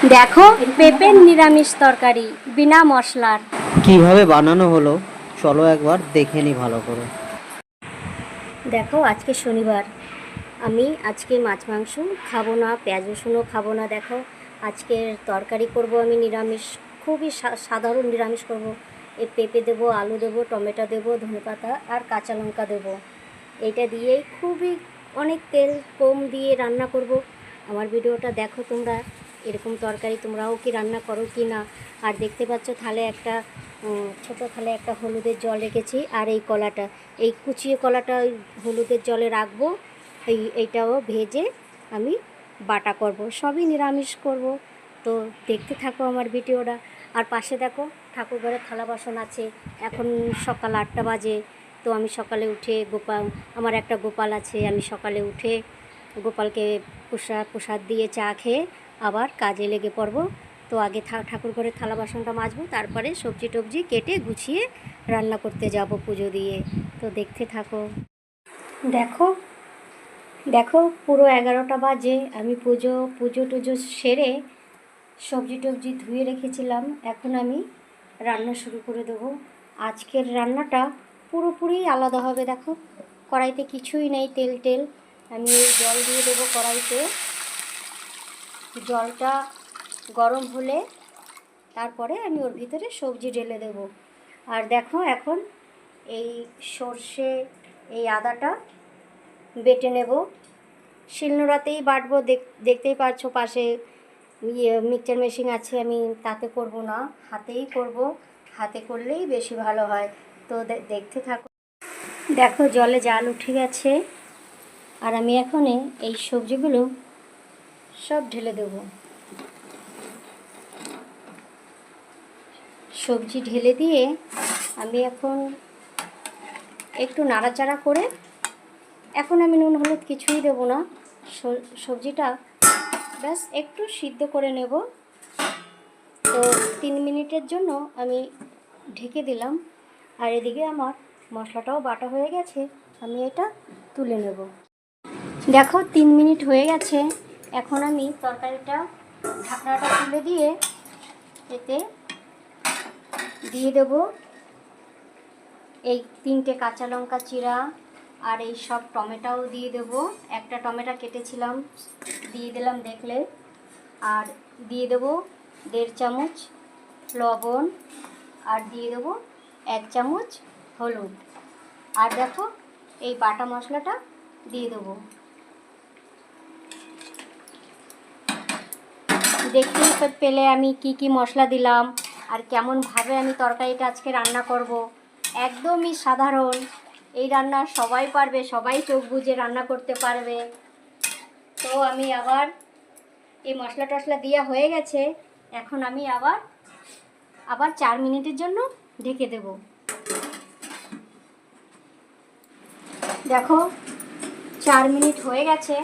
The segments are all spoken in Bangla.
দেখো পেঁপের নিরামিষ তরকারি বিনা মশলার। কিভাবে বানানো হলো চলো একবার দেখে নি ভালো করে। দেখো আজকে শনিবার, আমি আজকে মাছ মাংস খাবো না, পেঁয়াজ রসুনও খাবো না। দেখো আজকের তরকারি করব আমি নিরামিষ, খুবই সাধারণ নিরামিষ করব। এই পেঁপে দেবো, আলু দেবো, টমেটো দেবো, ধনেপাতা আর কাঁচা লঙ্কা দেবো। এইটা দিয়েই খুবই অনেক তেল কম দিয়ে রান্না করব। আমার ভিডিওটা দেখো তোমরা, এরকম তরকারি তোমরাও কি রান্না করো কি না। আর দেখতে পাচ্ছ থালে একটা ছোটো থালে একটা হলুদের জল রেখেছি, আর এই কলাটা, এই কুচিয়ে কলাটা ওই হলুদের জলে রাখবো। এইটাও ভেজে আমি বাটা করব, সবই নিরামিষ করব। তো দেখতে থাকো আমার ভিডিওটা। আর পাশে দেখো ঠাকুর ঘরে থালা বাসন আছে। এখন সকাল 8টা বাজে। তো আমি সকালে উঠে আমার একটা গোপাল আছে, আমি সকালে উঠে গোপালকে প্রসাদ দিয়ে চা খেয়ে আবার কাজে লেগে পড়ব। তো আগে ঠাকুর ঘরে থালা বাসনটা মাজবো, তারপরে সবজি টবজি কেটে গুছিয়ে রান্না করতে যাব পুজো দিয়ে। তো দেখতে থাকো। দেখো দেখো পুরো 11টা বাজে, আমি পুজো টুজো সেরে সবজি টবজি ধুয়ে রেখেছিলাম। এখন আমি রান্না শুরু করে দেবো। আজকের রান্নাটা পুরোপুরি আলাদা হবে। দেখো কড়াইতে কিছুই নেই, তেল টেল। আমি এই জল দিয়ে দেবো কড়াইতে। জলটা গরম হলে তারপরে আমি ওর ভিতরে সবজি ঢেলে দেবো। আর দেখো এখন এই সর্ষে, এই আদাটা বেটে নেব। শিলনোড়াতেই বাটবো, দেখতেই পাচ্ছো পাশে মিক্সচার মেশিন আছে, আমি তাতে করব না, হাতেই করব। হাতে করলেই বেশি ভালো হয়। তো দেখতে থাকো। দেখো জলে জাল উঠে গেছে, আর আমি এখন এই সবজিগুলো সব ঢেলে দেব। সবজি ঢেলে দিয়ে আমি এখন একটু নাড়াচাড়া করে, এখন আমি নুন হলুদ কিছুই দেবো না। সবজিটা ব্যাস একটু সিদ্ধ করে নেব। তো 3 মিনিটের জন্য আমি ঢেকে দিলাম। আর এদিকে আমার মশলাটাও বাটা হয়ে গেছে, আমি এটা তুলে নেব। দেখো 3 মিনিট হয়ে গেছে। এখন আমি তরকারিটা ঢাকনাটা তুলে দিয়ে এতে দিয়ে দেব এই 3টে কাঁচা লঙ্কা চিরা, আর এই সব টমেটোও দিয়ে দেব। একটা টমেটো কেটেছিলাম, দিয়ে দিলাম দেখলে। আর দিয়ে দেব 1.5 চামচ লবণ, আর দিয়ে দেবো 1 চামচ হলুদ। আর দেখো এই বাটা মশলাটা দিয়ে দেবো। দেখতেই পেলে আমি কি কি মশলা দিলাম আর কেমনভাবে আমি তরকারিটা আজকে রান্না করব। একদমই সাধারণ, এই রান্না সবাই পারবে, সবাই চোখ বুজে রান্না করতে পারবে। তো আমি আবার এই মশলা টশলা দেওয়া হয়ে গেছে। এখন আমি আবার 4 মিনিটের জন্য ঢেকে দেব। দেখো 4 মিনিট হয়ে গেছে।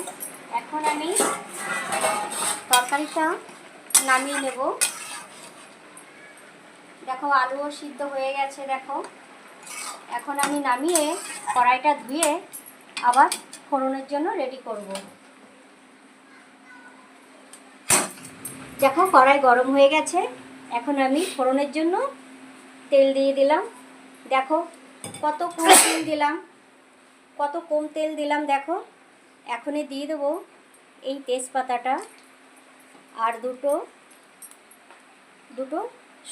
এখন আমি তরকারিটা নামিয়ে নেব। দেখো আলুও সিদ্ধ হয়ে গেছে। দেখো এখন আমি নামিয়ে কড়াইটা ধুয়ে আবার ফোড়নের জন্য রেডি করব। দেখো কড়াই গরম হয়ে গেছে। এখন আমি ফোড়নের জন্য তেল দিয়ে দিলাম। দেখো কত কম তেল দিলাম, কত কম তেল দিলাম। দেখো এখনই দিয়ে দেবো এই তেজপাতাটা, আর দুটো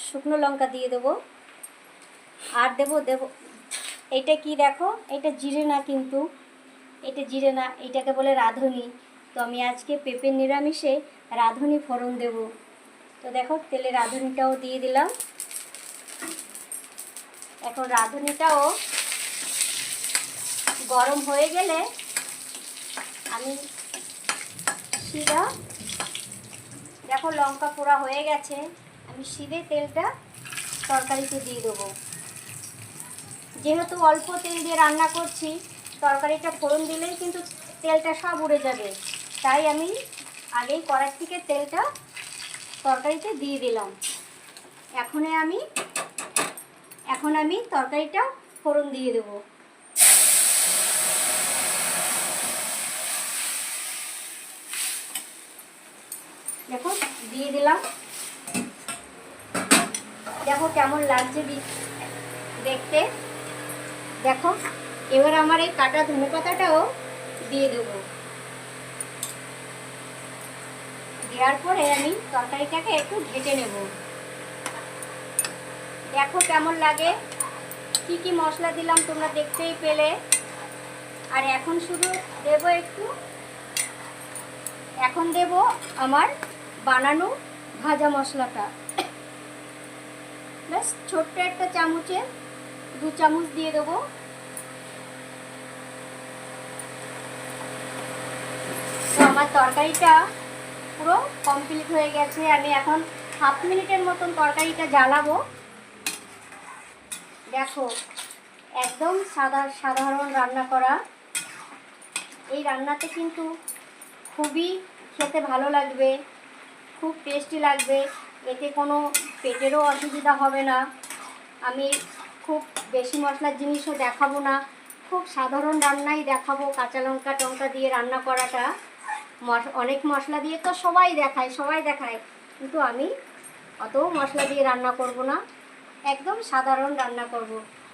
শুকনো লঙ্কা দিয়ে দেবো। আর দেবো এইটা কি দেখো, এটা জিরে না, কিন্তু এটা জিরে না, এটাকে বলে রাঁধুনি। তো আমি আজকে পেঁপের নিরামিষে রাঁধুনি ফোড়ন দেব। তো দেখো তেলে রাঁধুনিটাও দিয়ে দিলাম। এখন রাঁধুনিটাও গরম হয়ে গেলে আমি সিধা, দেখো লঙ্কা পোড়া হয়ে গেছে, আমি সিধে তেলটা তরকারিতে দিয়ে দেবো। যেহেতু অল্প তেল দিয়ে রান্না করছি, তরকারিটা ফোড়ন দিলেই কিন্তু তেলটা সব উড়ে যাবে। তাই আমি আগেই কড়াই থেকে তেলটা তরকারিতে দিয়ে দিলাম। এখন আমি তরকারিটা ফোড়ন দিয়ে দেবো। দেখো দিয়ে দিলাম, দেখো কেমন লাগছে দেখতে। দেখো এবার আমার এই কাটা ধনেপাতাটাও দিয়ে দেবো। দেওয়ার পরে আমি তরকারিটাকে একটু ঢেকে নেব। দেখো কেমন লাগে, কি কি মশলা দিলাম তোমরা দেখতেই পেলে। আর এখন শুধু দেব এখন দেব আমার বানানো ভাজা মশলাটা। ব্যাস ছোট্ট একটা চামচে 2 চামচ দিয়ে দেবো। তো আমার তরকারিটা পুরো কমপ্লিট হয়ে গেছে। আমি এখন 1/2 মিনিটের মতন তরকারিটা জ্বালাবো। দেখো একদম সাধারণ রান্না করা। এই রান্নাতে কিন্তু খুবই খেতে ভালো লাগবে, খুব টেস্টি লাগবে। এতে কোনো পেটেরও অসুবিধা হবে না। আমি খুব বেশি মশলার জিনিসও দেখাবো না, খুব সাধারণ রান্নাই দেখাবো। কাঁচা লঙ্কা টঙ্কা দিয়ে রান্না করাটা, অনেক মশলা দিয়ে তো সবাই দেখায়, কিন্তু আমি অত মশলা দিয়ে রান্না করব না, একদম সাধারণ রান্না করব।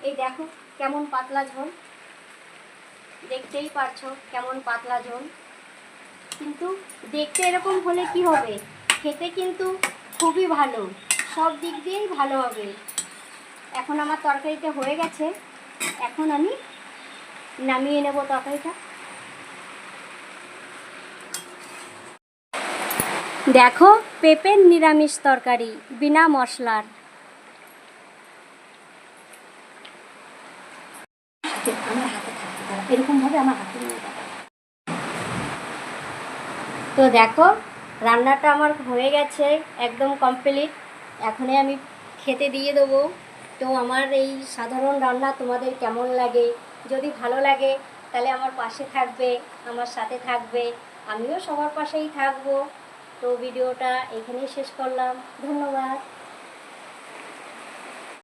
এই দেখো কেমন পাতলা ঝোল, দেখতেই পারছো কেমন পাতলা ঝোল। কিন্তু দেখতে এরকম হলে কি হবে, খেতে কিন্তু খুবই ভালো, সব দিক দিয়েই ভালো হবে। এখন আমার তরকারিটা হয়ে গেছে, এখন আমি নামিয়ে নেব তরকারিটা। দেখো পেঁপের নিরামিষ তরকারি বিনা মশলার। আমার হাতে থাকতে এরকমভাবে আমার হাতে নিয়ে যাবে। তো দেখো রান্নাটা আমার হয়ে গেছে, একদম কমপ্লিট। এখনই আমি খেতে দিয়ে দেবো। তো আমার এই সাধারণ রান্না তোমাদের কেমন লাগে, যদি ভালো লাগে তাহলে আমার পাশে থাকবে, আমার সাথে থাকবে, আমিও সবার পাশেই থাকবো। তো ভিডিওটা এখানেই শেষ করলাম, ধন্যবাদ।